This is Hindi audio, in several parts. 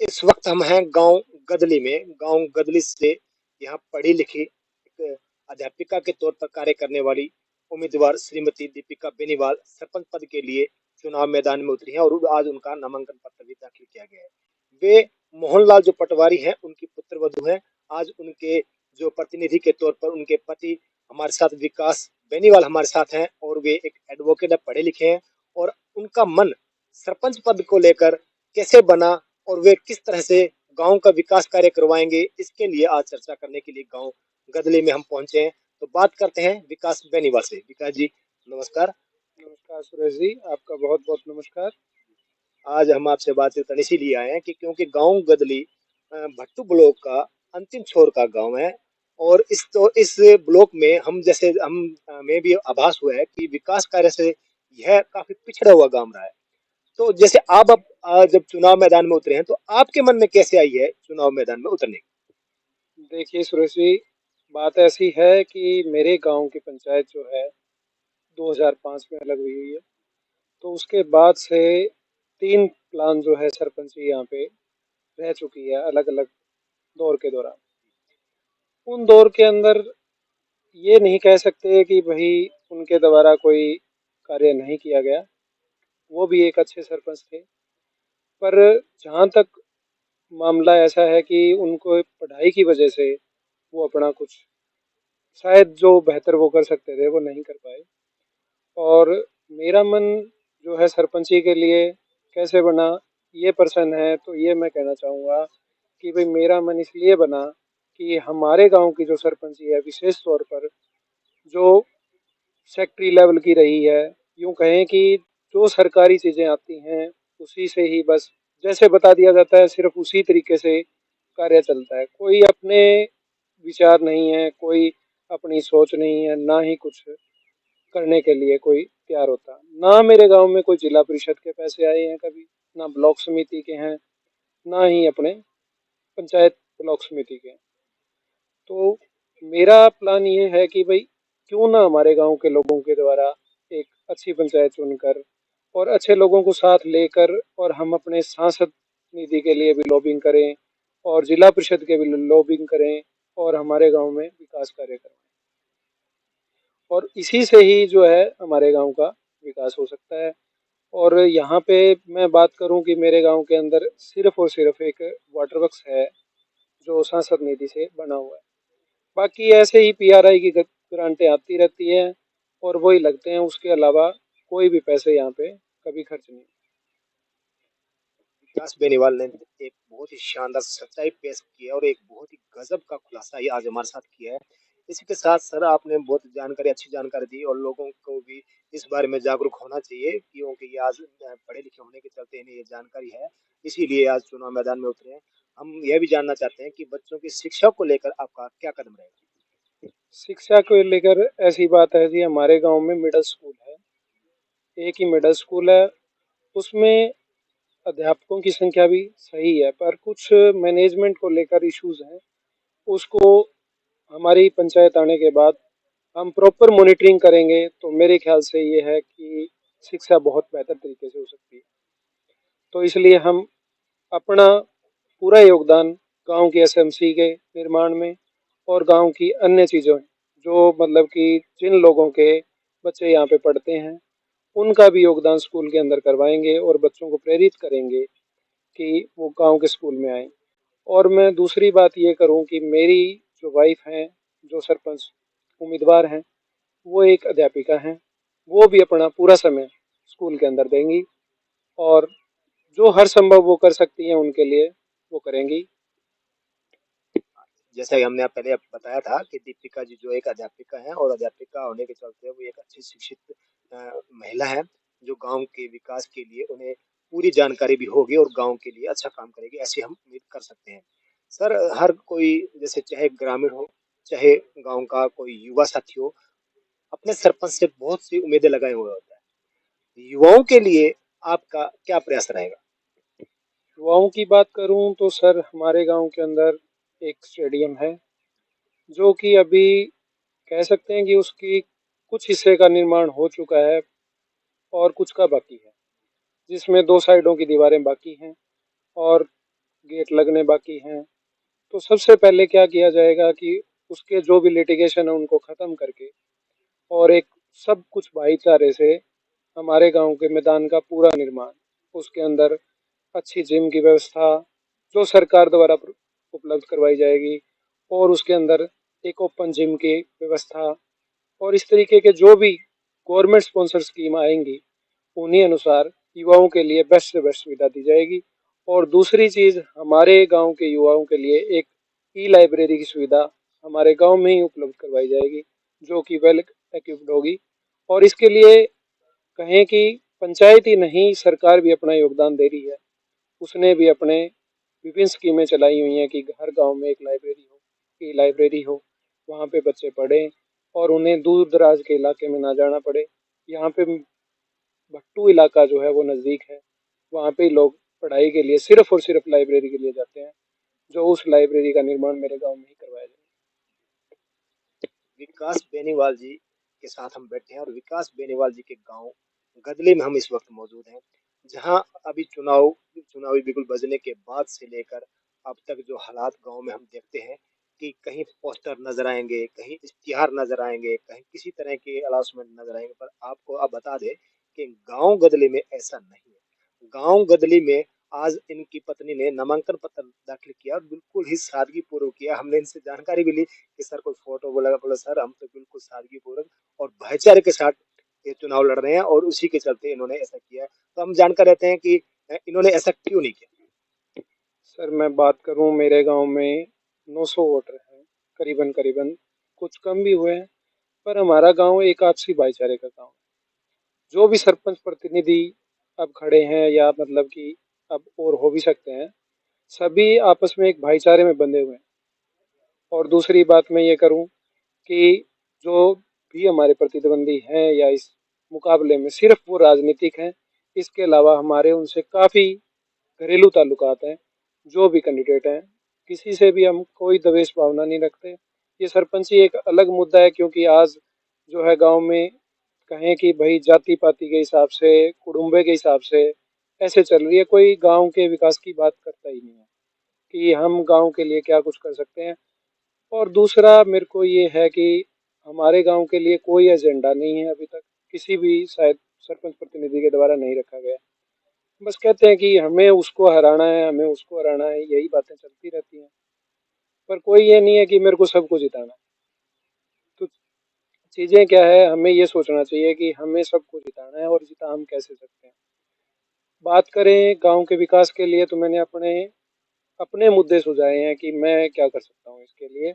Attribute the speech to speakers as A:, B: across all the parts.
A: इस वक्त हम हैं गांव गदली में। गांव गदली से यहाँ पढ़ी लिखी एक अध्यापिका के तौर पर कार्य करने वाली उम्मीदवार श्रीमती दीपिका बेनीवाल सरपंच पद के लिए चुनाव मैदान में उतरी हैं और आज उनका नामांकन पत्र भी दाखिल किया गया है। वे मोहनलाल जो पटवारी हैं उनकी पुत्रवधू हैं। आज उनके जो प्रतिनिधि के तौर पर उनके पति हमारे साथ विकास बेनीवाल हमारे साथ हैं और वे एक एडवोकेट है, पढ़े लिखे हैं। और उनका मन सरपंच पद को लेकर कैसे बना और वे किस तरह से गांव का विकास कार्य करवाएंगे, इसके लिए आज चर्चा करने के लिए गांव गदले में हम पहुंचे हैं। तो बात करते हैं विकास बेनीवाल से। विकास जी नमस्कार।
B: नमस्कार सुरेश जी, आपका बहुत बहुत नमस्कार।
A: आज हम आपसे बातचीत करने इसीलिए आए हैं कि क्योंकि गांव गदली भट्टू ब्लॉक का अंतिम छोर का गांव है। और इस ब्लॉक में हम जैसे हम में भी आभास हुआ है कि विकास कार्य से यह काफी पिछड़ा हुआ गांव रहा है। तो जैसे आप अब जब चुनाव मैदान में उतरे हैं तो आपके मन में कैसे आई है चुनाव मैदान में उतरने की?
B: देखिए सुरेश जी, बात ऐसी है कि मेरे गांव की पंचायत जो है 2005 में अलग हुई हुई है। तो उसके बाद से 3 प्लान जो है सरपंची यहाँ पे रह चुकी है अलग अलग दौर के दौरान। उन दौर के अंदर ये नहीं कह सकते कि भाई उनके द्वारा कोई कार्य नहीं किया गया। वो भी एक अच्छे सरपंच थे। पर जहाँ तक मामला ऐसा है कि उनको पढ़ाई की वजह से वो अपना कुछ शायद जो बेहतर वो कर सकते थे वो नहीं कर पाए। और मेरा मन जो है सरपंची के लिए कैसे बना, ये प्रश्न है। तो ये मैं कहना चाहूँगा कि भाई मेरा मन इसलिए बना कि हमारे गांव की जो सरपंची है विशेष तौर पर जो सेक्टरी लेवल की रही है, यूँ कहें कि जो सरकारी चीज़ें आती हैं उसी से ही बस जैसे बता दिया जाता है सिर्फ उसी तरीके से कार्य चलता है। कोई अपने विचार नहीं है, कोई अपनी सोच नहीं है, ना ही कुछ करने के लिए कोई तैयार होता। ना मेरे गांव में कोई जिला परिषद के पैसे आए हैं कभी, ना ब्लॉक समिति के हैं, ना ही अपने पंचायत ब्लॉक समिति के हैं। तो मेरा प्लान ये है कि भाई क्यों ना हमारे गांव के लोगों के द्वारा एक अच्छी पंचायत चुनकर और अच्छे लोगों को साथ लेकर और हम अपने सांसद निधि के लिए भी लॉबिंग करें और जिला परिषद के भी लॉबिंग करें और हमारे गांव में विकास कार्य करें। और इसी से ही जो है हमारे गांव का विकास हो सकता है। और यहाँ पे मैं बात करूं कि मेरे गांव के अंदर सिर्फ और सिर्फ एक वाटर वर्क्स है जो सांसद निधि से बना हुआ है। बाकी ऐसे ही पीआरआई की ग्रांटें आती रहती हैं और वही लगते हैं, उसके अलावा कोई भी पैसे यहाँ पे कभी खर्च नहीं।
A: विकास बेनीवाल ने एक बहुत ही शानदार सच्चाई पेश की है और एक बहुत ही गजब का खुलासा ये आज हमारे साथ किया है। इसी के साथ सर आपने बहुत जानकारी अच्छी जानकारी दी और लोगों को भी इस बारे में जागरूक होना चाहिए क्योंकि ये आज पढ़े लिखे होने के चलते इन्हें ये जानकारी है, इसीलिए आज चुनाव मैदान में उतरे हैं। हम यह भी जानना चाहते हैं कि बच्चों की शिक्षा को लेकर आपका क्या कदम रहेगा?
B: शिक्षा को लेकर ऐसी बात है जी, हमारे गांव में मिडिल स्कूल है, एक ही मिडिल स्कूल है। उसमें अध्यापकों की संख्या भी सही है, पर कुछ मैनेजमेंट को लेकर इश्यूज हैं। उसको हमारी पंचायत आने के बाद हम प्रॉपर मॉनिटरिंग करेंगे तो मेरे ख्याल से ये है कि शिक्षा बहुत बेहतर तरीके से हो सकती है। तो इसलिए हम अपना पूरा योगदान गांव की एसएमसी के निर्माण में और गांव की अन्य चीज़ों जो मतलब कि जिन लोगों के बच्चे यहाँ पे पढ़ते हैं उनका भी योगदान स्कूल के अंदर करवाएंगे और बच्चों को प्रेरित करेंगे कि वो गांव के स्कूल में आएँ। और मैं दूसरी बात ये करूं कि मेरी जो वाइफ हैं, जो सरपंच उम्मीदवार हैं, वो एक अध्यापिका हैं। वो भी अपना पूरा समय स्कूल के अंदर देंगी और जो हर संभव वो कर सकती हैं उनके लिए वो करेंगी।
A: जैसा कि हमने पहले बताया था कि दीपिका जी जो एक अध्यापिका हैं और अध्यापिका होने के चलते वो एक अच्छी शिक्षित महिला है जो गांव के विकास के लिए उन्हें पूरी जानकारी भी होगी और गांव के लिए अच्छा काम करेगी, ऐसी हम उम्मीद कर सकते हैं। सर हर कोई जैसे चाहे ग्रामीण हो चाहे गांव का कोई युवा साथी हो अपने सरपंच से बहुत सी उम्मीदें लगाए हुए होता है। युवाओं के लिए आपका क्या प्रयास रहेगा?
B: युवाओं की बात करूं तो सर हमारे गांव के अंदर एक स्टेडियम है जो कि अभी कह सकते हैं कि उसकी कुछ हिस्से का निर्माण हो चुका है और कुछ का बाकी है, जिसमें 2 साइडों की दीवारें बाकी हैं। और गेट लगने बाकी हैं। तो सबसे पहले क्या किया जाएगा कि उसके जो भी लिटिगेशन है उनको ख़त्म करके और एक सब कुछ भाईचारे से हमारे गांव के मैदान का पूरा निर्माण, उसके अंदर अच्छी जिम की व्यवस्था जो सरकार द्वारा उपलब्ध करवाई जाएगी, और उसके अंदर एक ओपन जिम की व्यवस्था, और इस तरीके के जो भी गवर्नमेंट स्पॉन्सर स्कीम आएंगी उन्हीं अनुसार युवाओं के लिए बेस्ट से बेस्ट सुविधा दी जाएगी। और दूसरी चीज़, हमारे गांव के युवाओं के लिए एक ई लाइब्रेरी की सुविधा हमारे गांव में ही उपलब्ध करवाई जाएगी, जो कि वेल इक्विप्ड होगी। और इसके लिए कहें कि पंचायत ही नहीं, सरकार भी अपना योगदान दे रही है। उसने भी अपने विभिन्न स्कीमें चलाई हुई हैं कि हर गांव में एक लाइब्रेरी हो, ई लाइब्रेरी हो, वहाँ पे बच्चे पढ़ें और उन्हें दूर दराज के इलाके में ना जाना पड़े। यहाँ पे भट्टू इलाका जो है वो नज़दीक है, वहाँ पे लोग पढ़ाई के लिए सिर्फ और सिर्फ लाइब्रेरी के लिए जाते हैं, जो उस लाइब्रेरी का निर्माण मेरे गांव में ही करवाया जाए।
A: विकास बेनीवाल जी के साथ हम बैठे हैं और विकास बेनीवाल जी के गांव गदले में हम इस वक्त मौजूद हैं, जहां अभी चुनावी बिगुल बजने के बाद से लेकर अब तक जो हालात गांव में हम देखते हैं कि कहीं पोस्टर नजर आएंगे, कहीं इश्तिहार नजर आएंगे, कहीं किसी तरह के अनाउंसमेंट नजर आएंगे, पर आपको अब बता दें कि गांव गदले में ऐसा नहीं है। गांव गदली में आज इनकी पत्नी ने नामांकन पत्र दाखिल किया और बिल्कुल ही सादगी पूर्वक किया। हमने इनसे जानकारी भी ली कि सर कोई फोटो बोला, बोला सर हम तो बिल्कुल सादगी पूर्वक और भाईचारे के साथ ये चुनाव लड़ रहे हैं और उसी के चलते इन्होंने ऐसा किया। तो हम जानकर रहते हैं कि इन्होंने ऐसा क्यों नहीं किया।
B: सर मैं बात करूं, मेरे गांव में 900 वोटर हैं करीबन करीबन, कुछ कम भी हुए हैं, पर हमारा गांव एक आपसी भाईचारे का गांव है। जो भी सरपंच प्रतिनिधि अब खड़े हैं या मतलब कि अब और हो भी सकते हैं, सभी आपस में एक भाईचारे में बंधे हुए हैं। और दूसरी बात मैं ये करूं कि जो भी हमारे प्रतिद्वंदी हैं या इस मुकाबले में, सिर्फ वो राजनीतिक हैं। इसके अलावा हमारे उनसे काफ़ी घरेलू ताल्लुकात हैं। जो भी कैंडिडेट हैं, किसी से भी हम कोई द्वेष भावना नहीं रखते। ये सरपंची एक अलग मुद्दा है, क्योंकि आज जो है गांव में कहें कि भाई जाति पाति के हिसाब से, कुटुंबे के हिसाब से ऐसे चल रही है, कोई गांव के विकास की बात करता ही नहीं है कि हम गांव के लिए क्या कुछ कर सकते हैं। और दूसरा मेरे को ये है कि हमारे गांव के लिए कोई एजेंडा नहीं है अभी तक, किसी भी शायद सरपंच प्रतिनिधि के द्वारा नहीं रखा गया। बस कहते हैं कि हमें उसको हराना है, हमें उसको हराना है, यही बातें चलती रहती हैं। पर कोई ये नहीं है कि मेरे को सबको जिताना है। तो चीज़ें क्या है, हमें ये सोचना चाहिए कि हमें सबको जिताना है और जिता हम कैसे सकते हैं। बात करें गांव के विकास के लिए, तो मैंने अपने अपने मुद्दे सुझाए हैं कि मैं क्या कर सकता हूँ इसके लिए।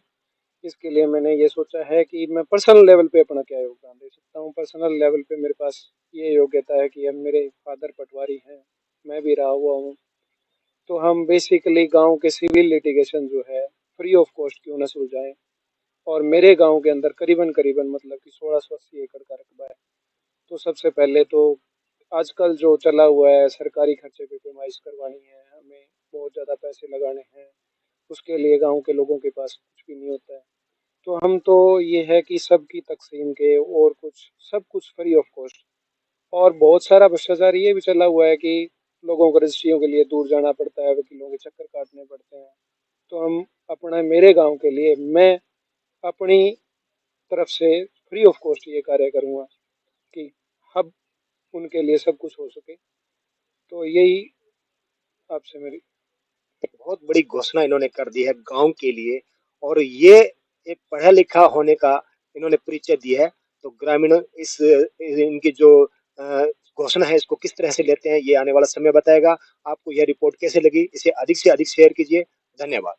B: इसके लिए मैंने ये सोचा है कि मैं पर्सनल लेवल पे अपना क्या योगदान दे सकता हूँ। पर्सनल लेवल पे मेरे पास ये योग्यता है कि अब मेरे फादर पटवारी हैं, मैं भी रहा हुआ हूँ। तो हम बेसिकली गांव के सिविल लिटिगेशन जो है फ्री ऑफ कॉस्ट क्यों ना सुलझाएं। और मेरे गांव के अंदर करीबन करीबन मतलब कि 1680 एकड़ का रकबा है। तो सबसे पहले तो आजकल जो चला हुआ है, सरकारी खर्चे पे पैमाइश करवानी है, हमें बहुत ज़्यादा पैसे लगाने हैं, उसके लिए गांव के लोगों के पास कुछ भी नहीं होता है। तो हम तो ये है कि सबकी तकसीम के और कुछ सब कुछ फ्री ऑफ कॉस्ट। और बहुत सारा भ्रष्टाचार ये भी चला हुआ है कि लोगों को रजिस्ट्रियों के लिए दूर जाना पड़ता है, वकीलों के चक्कर काटने पड़ते हैं। तो हम अपना मेरे गांव के लिए मैं अपनी तरफ से फ्री ऑफ कॉस्ट ये कार्य करूँगा कि अब उनके लिए सब कुछ हो सके। तो यही आपसे मेरी।
A: बहुत बड़ी घोषणा इन्होंने कर दी है गांव के लिए और ये एक पढ़ा लिखा होने का इन्होंने परिचय दिया है। तो ग्रामीण इस इनकी जो घोषणा है इसको किस तरह से लेते हैं ये आने वाला समय बताएगा। आपको यह रिपोर्ट कैसे लगी, इसे अधिक से अधिक शेयर कीजिए। धन्यवाद।